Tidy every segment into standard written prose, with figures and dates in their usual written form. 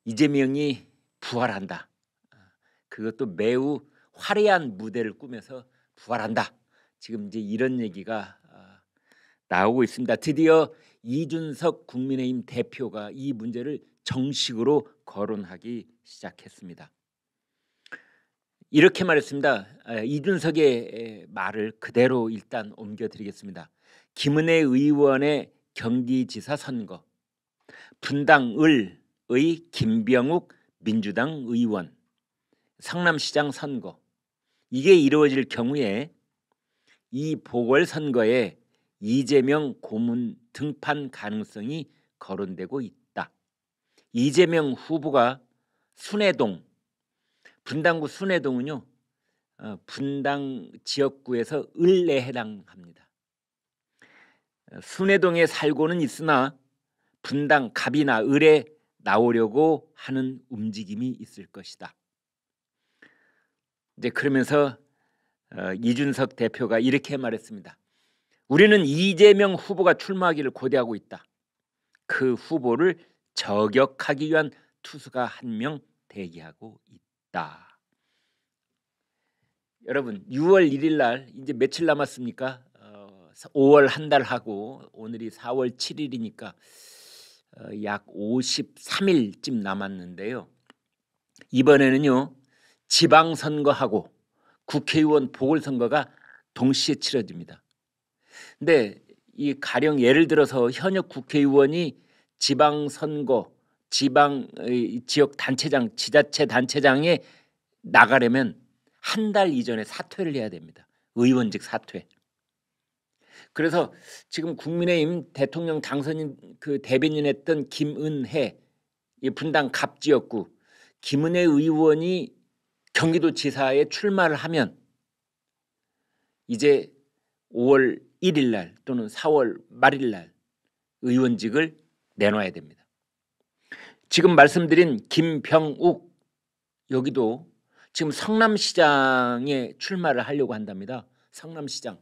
이재명이 부활한다. 그것도 매우 화려한 무대를 꾸며서 부활한다. 지금 이제 이런 얘기가 나오고 있습니다. 드디어 이준석 국민의힘 대표가 이 문제를 정식으로 거론하기 시작했습니다. 이렇게 말했습니다. 이준석의 말을 그대로 일단 옮겨드리겠습니다. 김은혜 의원의 경기지사 선거, 분당을의 김병욱 민주당 의원, 성남시장 선거, 이게 이루어질 경우에 이 보궐선거에 이재명 고문 등판 가능성이 거론되고 있다. 이재명 후보가 순회동, 분당구 순회동은요, 분당 지역구에서 을에 해당합니다. 순회동에 살고는 있으나 분당 갑이나 을에 나오려고 하는 움직임이 있을 것이다. 이제 그러면서 이준석 대표가 이렇게 말했습니다. 우리는 이재명 후보가 출마하기를 고대하고 있다. 그 후보를 저격하기 위한 투수가 한 명 대기하고 있다. 여러분, 6월 1일 날 이제 며칠 남았습니까? 5월 한 달 하고 오늘이 4월 7일이니까 약 53일쯤 남았는데요. 이번에는요, 지방선거하고 국회의원 보궐선거가 동시에 치러집니다. 근데 이 가령 예를 들어서 현역 국회의원이 지방선거, 지역 단체장, 지자체 단체장에 나가려면 한 달 이전에 사퇴를 해야 됩니다. 의원직 사퇴. 그래서 지금 국민의힘 대통령 당선인 그 대변인했던 김은혜, 이 분당 갑지역구 김은혜 의원이 경기도지사에 출마를 하면 이제 5월 1일 날 또는 4월 말일 날 의원직을 내놔야 됩니다. 지금 말씀드린 김병욱, 여기도 지금 성남시장에 출마를 하려고 한답니다. 성남시장.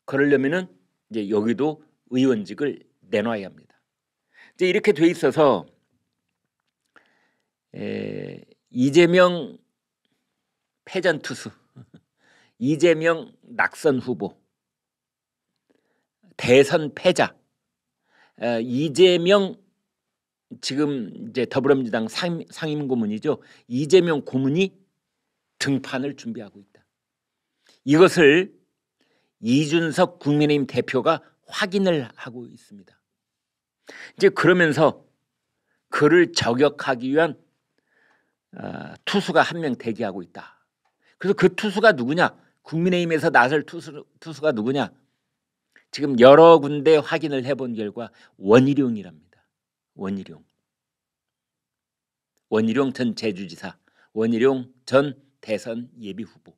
그러려면은 이제 여기도 의원직을 내놔야 합니다. 이제 이렇게 돼 있어서 이재명 패전 투수, 이재명 낙선 후보, 대선 패자, 이재명 지금 이제 더불어민주당 상임고문이죠. 이재명 고문이 등판을 준비하고 있다. 이것을 이준석 국민의힘 대표가 확인을 하고 있습니다. 이제 그러면서 그를 저격하기 위한 투수가 한 명 대기하고 있다. 그래서 그 투수가 누구냐? 국민의힘에서 나설 투수가 누구냐? 지금 여러 군데 확인을 해본 결과 원희룡이랍니다. 원희룡 전 제주지사, 원희룡 전 대선 예비후보.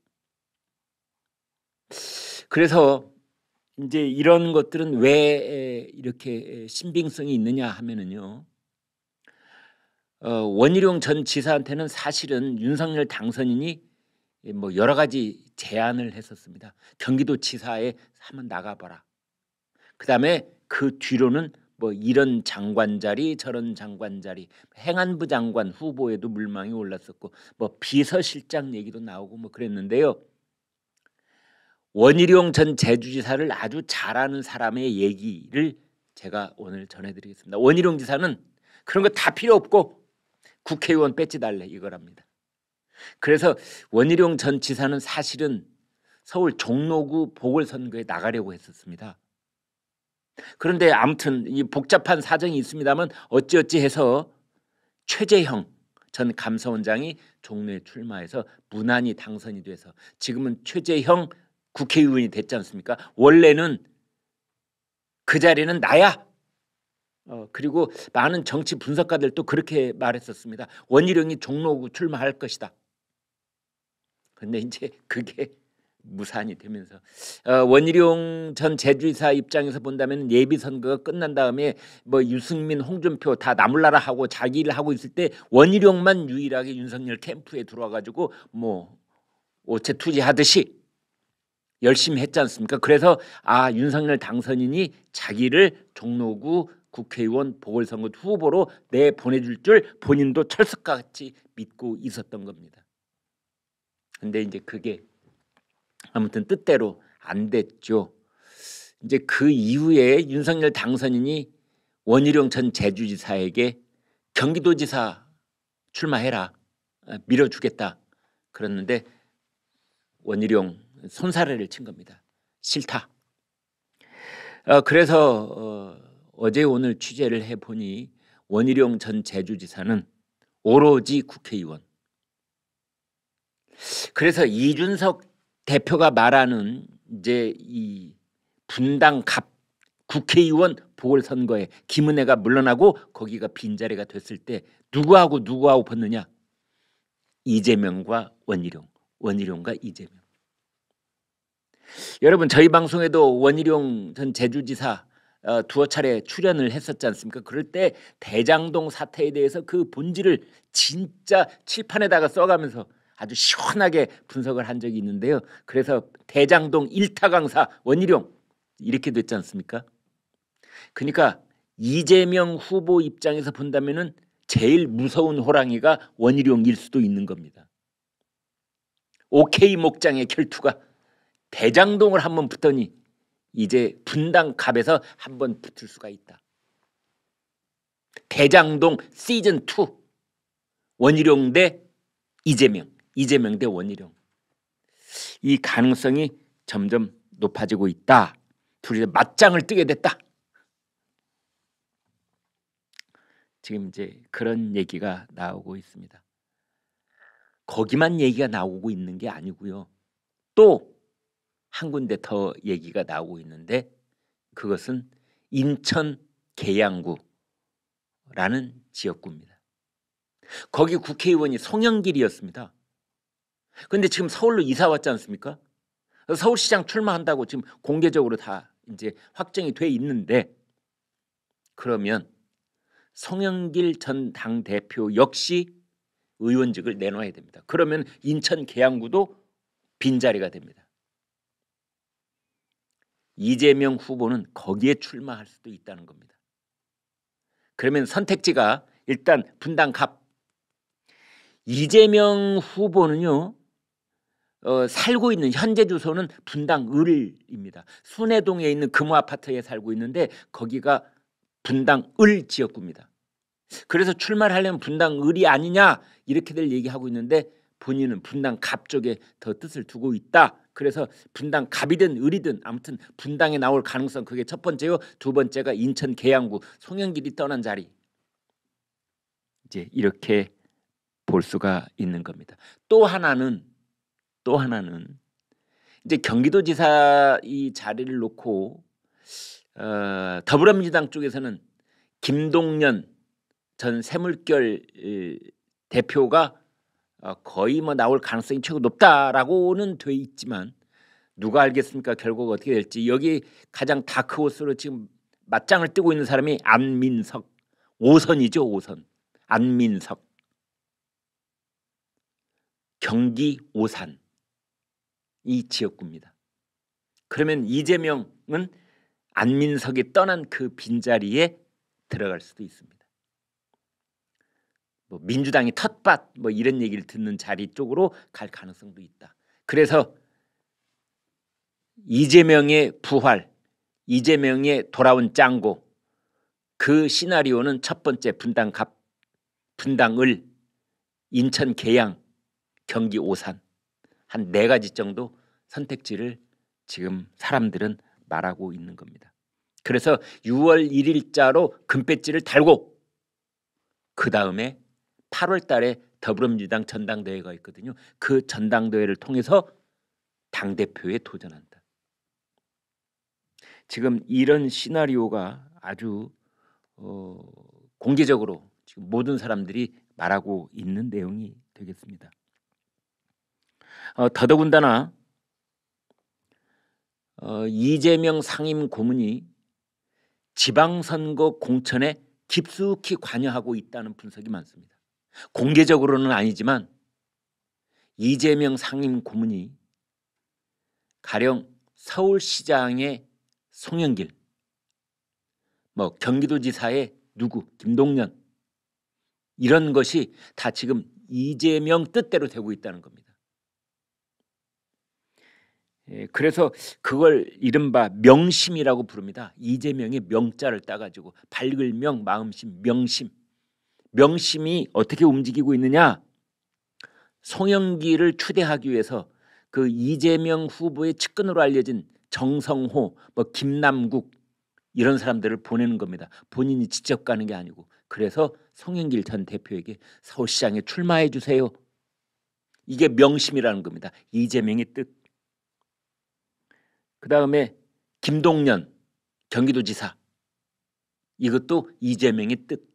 그래서 이제 이런 것들은 왜 이렇게 신빙성이 있느냐 하면은요, 원희룡 전 지사한테는 사실은 윤석열 당선인이 뭐 여러 가지 제안을 했었습니다. 경기도지사에 한번 나가봐라. 그다음에 그 뒤로는 뭐 이런 장관 자리 저런 장관 자리, 행안부 장관 후보에도 물망이 올랐었고 뭐 비서실장 얘기도 나오고 뭐 그랬는데요. 원희룡 전 제주지사를 아주 잘 아는 사람의 얘기를 제가 오늘 전해드리겠습니다. 원희룡 지사는 그런 거 다 필요 없고 국회의원 배지 달래 이거랍니다. 그래서 원희룡 전 지사는 사실은 서울 종로구 보궐선거에 나가려고 했었습니다. 그런데 아무튼 이 복잡한 사정이 있습니다만 어찌어찌 해서 최재형 전 감사원장이 종로에 출마해서 무난히 당선이 돼서 지금은 최재형 국회의원이 됐지 않습니까? 원래는 그 자리는 나야. 그리고 많은 정치 분석가들도 그렇게 말했었습니다. 원희룡이 종로구 출마할 것이다. 그런데 이제 그게 무산이 되면서 원희룡 전 제주지사 입장에서 본다면 예비 선거가 끝난 다음에 뭐 유승민, 홍준표 다 나몰라라 하고 자기 일을 하고 있을 때 원희룡만 유일하게 윤석열 캠프에 들어와가지고 뭐 오체 투지하듯이 열심히 했지 않습니까? 그래서 윤석열 당선인이 자기를 종로구 국회의원 보궐선거 후보로 내보내줄 줄 본인도 철석같이 믿고 있었던 겁니다. 근데 이제 그게 아무튼 뜻대로 안 됐죠. 이제 그 이후에 윤석열 당선인이 원희룡 전 제주지사에게 경기도지사 출마해라, 밀어주겠다 그랬는데 원희룡 손사래를 친 겁니다. 싫다. 그래서 어제 오늘 취재를 해보니 원희룡 전 제주지사는 오로지 국회의원. 그래서 이준석 대표가 말하는 이제 이 분당 갑 국회의원 보궐선거에 김은혜가 물러나고 거기가 빈자리가 됐을 때 누구하고 붙느냐? 이재명과 원희룡, 원희룡과 이재명. 여러분 저희 방송에도 원희룡 전 제주지사 두어 차례 출연을 했었지 않습니까? 그럴 때 대장동 사태에 대해서 그 본질을 진짜 칠판에다가 써가면서 아주 시원하게 분석을 한 적이 있는데요. 그래서 대장동 일타 강사 원희룡 이렇게 됐지 않습니까? 그러니까 이재명 후보 입장에서 본다면은 제일 무서운 호랑이가 원희룡일 수도 있는 겁니다. OK 목장의 결투가 대장동을 한번 붙더니 이제 분당 갑에서 한번 붙을 수가 있다. 대장동 시즌 2 원희룡 대 이재명, 이재명 대 원희룡. 이 가능성이 점점 높아지고 있다. 둘이 맞짱을 뜨게 됐다. 지금 이제 그런 얘기가 나오고 있습니다. 거기만 얘기가 나오고 있는 게 아니고요. 또 한 군데 더 얘기가 나오고 있는데 그것은 인천 계양구라는 지역구입니다. 거기 국회의원이 송영길이었습니다. 그런데 지금 서울로 이사 왔지 않습니까? 서울시장 출마한다고 지금 공개적으로 다 이제 확정이 돼 있는데 그러면 송영길 전 당대표 역시 의원직을 내놔야 됩니다. 그러면 인천 계양구도 빈자리가 됩니다. 이재명 후보는 거기에 출마할 수도 있다는 겁니다. 그러면 선택지가 일단 분당 갑. 이재명 후보는요 살고 있는 현재 주소는 분당 을입니다. 순회동에 있는 금호아파트에 살고 있는데 거기가 분당 을 지역구입니다. 그래서 출마를 하려면 분당 을이 아니냐 이렇게들 얘기하고 있는데 본인은 분당 갑 쪽에 더 뜻을 두고 있다. 그래서 분당 갑이든 을이든 아무튼 분당에 나올 가능성 그게 첫 번째요. 두 번째가 인천 계양구 송영길이 떠난 자리. 이제 이렇게 볼 수가 있는 겁니다. 또 하나는 이제 경기도지사 이 자리를 놓고 더불어민주당 쪽에서는 김동연 전 새물결 대표가 거의 뭐 나올 가능성이 최고 높다라고는 돼 있지만 누가 알겠습니까? 결국 어떻게 될지. 여기 가장 다크호스로 지금 맞짱을 뜨고 있는 사람이 안민석 5선이죠. 5선 안민석 경기 오산 이 지역구입니다. 그러면 이재명은 안민석이 떠난 그 빈자리에 들어갈 수도 있습니다. 뭐 민주당이 텃밭 뭐 이런 얘기를 듣는 자리 쪽으로 갈 가능성도 있다. 그래서 이재명의 부활, 이재명의 돌아온 짱구 그 시나리오는 첫 번째 분당 갑, 분당 을, 인천 계양, 경기 오산 한 4가지 정도 선택지를 지금 사람들은 말하고 있는 겁니다. 그래서 6월 1일자로 금배지를 달고 그 다음에 8월 달에 더불어민주당 전당대회가 있거든요. 그 전당대회를 통해서 당대표에 도전한다. 지금 이런 시나리오가 아주 공개적으로 지금 모든 사람들이 말하고 있는 내용이 되겠습니다. 더더군다나 이재명 상임 고문이 지방선거 공천에 깊숙이 관여하고 있다는 분석이 많습니다. 공개적으로는 아니지만 이재명 상임 고문이 가령 서울시장의 송영길 뭐 경기도지사의 누구 김동연 이런 것이 다 지금 이재명 뜻대로 되고 있다는 겁니다. 그래서 그걸 이른바 명심이라고 부릅니다. 이재명의 명자를 따가지고 밝을 명, 마음심, 명심. 명심이 어떻게 움직이고 있느냐? 송영길을 추대하기 위해서 그 이재명 후보의 측근으로 알려진 정성호, 뭐 김남국 이런 사람들을 보내는 겁니다. 본인이 직접 가는 게 아니고. 그래서 송영길 전 대표에게 서울시장에 출마해 주세요. 이게 명심이라는 겁니다. 이재명의 뜻. 그 다음에 김동연 경기도지사 이것도 이재명의 뜻.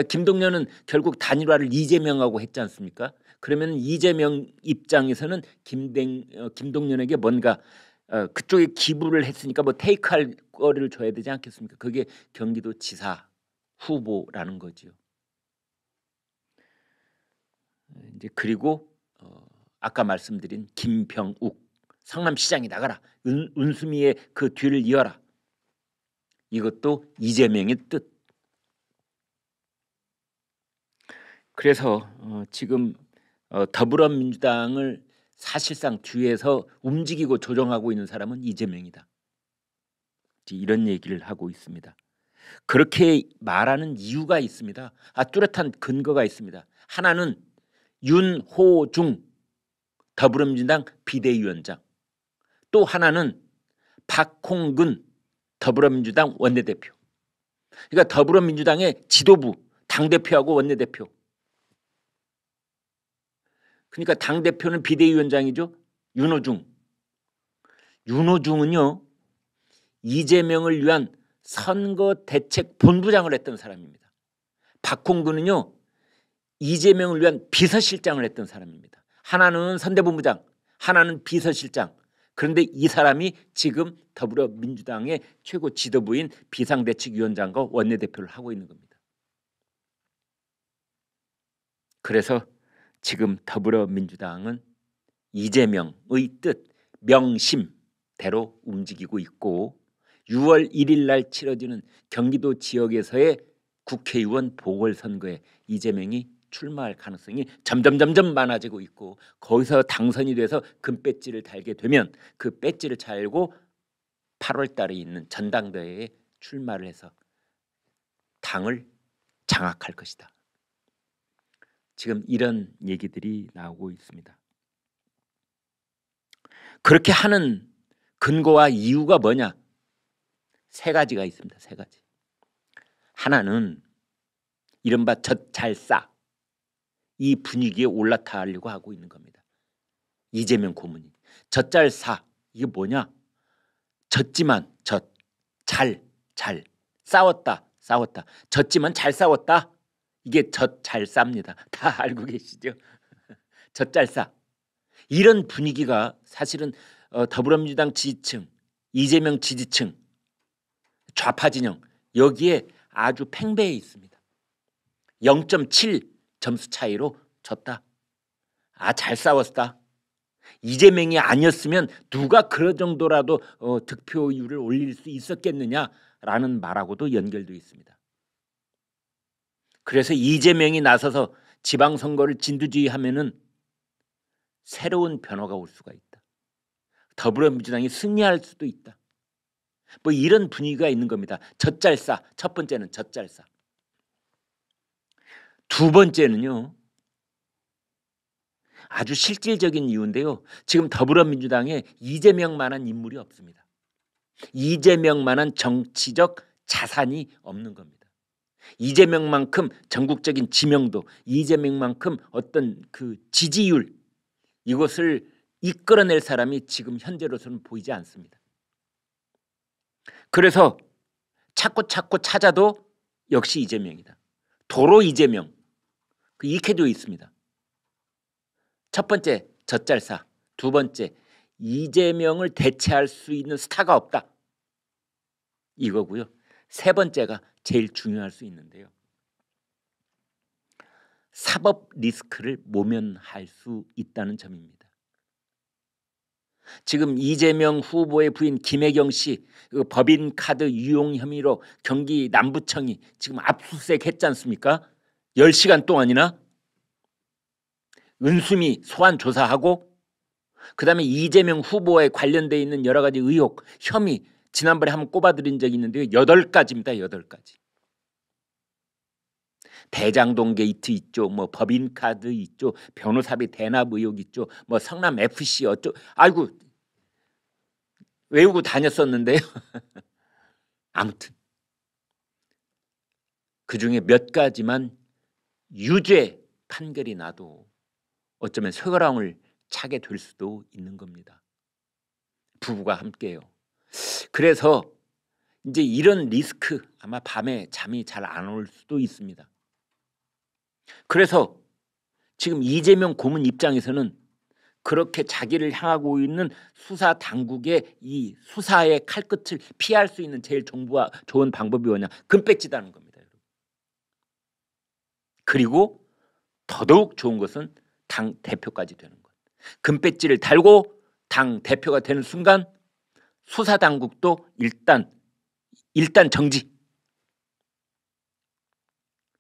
김동연은 결국 단일화를 이재명하고 했지 않습니까? 그러면 이재명 입장에서는 김동연에게 뭔가 그쪽에 기부를 했으니까 뭐 테이크할 거를 줘야 되지 않겠습니까? 그게 경기도지사 후보라는 거죠. 이제 그리고 아까 말씀드린 김병욱 성남시장이 나가라. 은수미의 그 뒤를 이어라. 이것도 이재명의 뜻. 그래서 지금 더불어민주당을 사실상 뒤에서 움직이고 조정하고 있는 사람은 이재명이다. 이런 얘기를 하고 있습니다. 그렇게 말하는 이유가 있습니다. 뚜렷한 근거가 있습니다. 하나는 윤호중 더불어민주당 비대위원장, 또 하나는 박홍근 더불어민주당 원내대표. 그러니까 더불어민주당의 지도부, 당대표하고 원내대표. 그러니까 당대표는 비대위원장이죠. 윤호중. 윤호중은요. 이재명을 위한 선거대책본부장을 했던 사람입니다. 박홍근은요. 이재명을 위한 비서실장을 했던 사람입니다. 하나는 선대본부장, 하나는 비서실장. 그런데 이 사람이 지금 더불어민주당의 최고 지도부인 비상대책위원장과 원내대표를 하고 있는 겁니다. 그래서 지금 더불어민주당은 이재명의 뜻, 명심대로 움직이고 있고 6월 1일 날 치러지는 경기도 지역에서의 국회의원 보궐선거에 이재명이 출마할 가능성이 점점 많아지고 있고 거기서 당선이 돼서 금배지를 달게 되면 그 배지를 달고 8월 달에 있는 전당대회에 출마를 해서 당을 장악할 것이다. 지금 이런 얘기들이 나오고 있습니다. 그렇게 하는 근거와 이유가 뭐냐? 세 가지가 있습니다. 세 가지. 하나는 이른바 젖잘싸 이 분위기에 올라타려고 하고 있는 겁니다. 이재명 고문이 젖잘싸 이게 뭐냐? 졌지만 잘 싸웠다 졌지만 잘 싸웠다 이게 젖잘싸입니다. 다 알고 계시죠? 젖잘싸 이런 분위기가 사실은 더불어민주당 지지층, 이재명 지지층, 좌파 진영 여기에 아주 팽배해 있습니다. 0.7 점수 차이로 졌다. 잘 싸웠다. 이재명이 아니었으면 누가 그런 정도라도 득표율을 올릴 수 있었겠느냐라는 말하고도 연결되어 있습니다. 그래서 이재명이 나서서 지방선거를 진두지휘하면은 새로운 변화가 올 수가 있다. 더불어민주당이 승리할 수도 있다. 뭐 이런 분위기가 있는 겁니다. 젖잘싸. 첫 번째는 젖잘싸. 두 번째는요. 아주 실질적인 이유인데요. 지금 더불어민주당에 이재명만한 인물이 없습니다. 이재명만한 정치적 자산이 없는 겁니다. 이재명만큼 전국적인 지명도, 이재명만큼 어떤 그 지지율 이것을 이끌어낼 사람이 지금 현재로서는 보이지 않습니다. 그래서 찾고 찾아도 역시 이재명이다. 도로 이재명 그 익혀져 있습니다. 첫 번째 젖잘싸, 두 번째 이재명을 대체할 수 있는 스타가 없다. 이거고요. 세 번째가 제일 중요할 수 있는데요. 사법 리스크를 모면할 수 있다는 점입니다. 지금 이재명 후보의 부인 김혜경 씨 그 법인카드 유용 혐의로 경기 남부청이 지금 압수수색 했지 않습니까? 10시간 동안이나 은수미 소환 조사하고 그다음에 이재명 후보에 관련돼 있는 여러 가지 의혹, 혐의 지난번에 한번 꼽아드린 적이 있는데요. 8가지입니다. 8가지. 대장동 게이트 있죠. 뭐 법인카드 있죠. 변호사비 대납 의혹 있죠. 뭐 성남 FC 아이고 외우고 다녔었는데요. 아무튼 그중에 몇 가지만 유죄 판결이 나도 어쩌면 쇠고랑을 차게 될 수도 있는 겁니다. 부부가 함께요. 그래서 이제 이런 리스크 아마 밤에 잠이 잘 안 올 수도 있습니다. 그래서 지금 이재명 고문 입장에서는 그렇게 자기를 향하고 있는 수사 당국의 이 수사의 칼끝을 피할 수 있는 제일 좋은 방법이 뭐냐? 금배지다는 겁니다. 여러분. 그리고 더더욱 좋은 것은 당 대표까지 되는 것. 금배지를 달고 당 대표가 되는 순간 수사 당국도 일단 정지.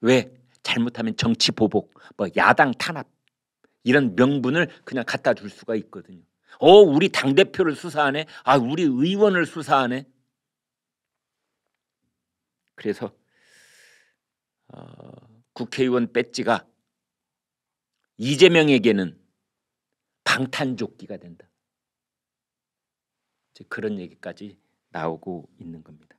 왜? 잘못하면 정치 보복, 뭐 야당 탄압 이런 명분을 그냥 갖다 줄 수가 있거든요. 우리 당 대표를 수사하네. 우리 의원을 수사하네. 그래서 국회의원 배지가 이재명에게는 방탄조끼가 된다. 그런 얘기까지 나오고 있는 겁니다.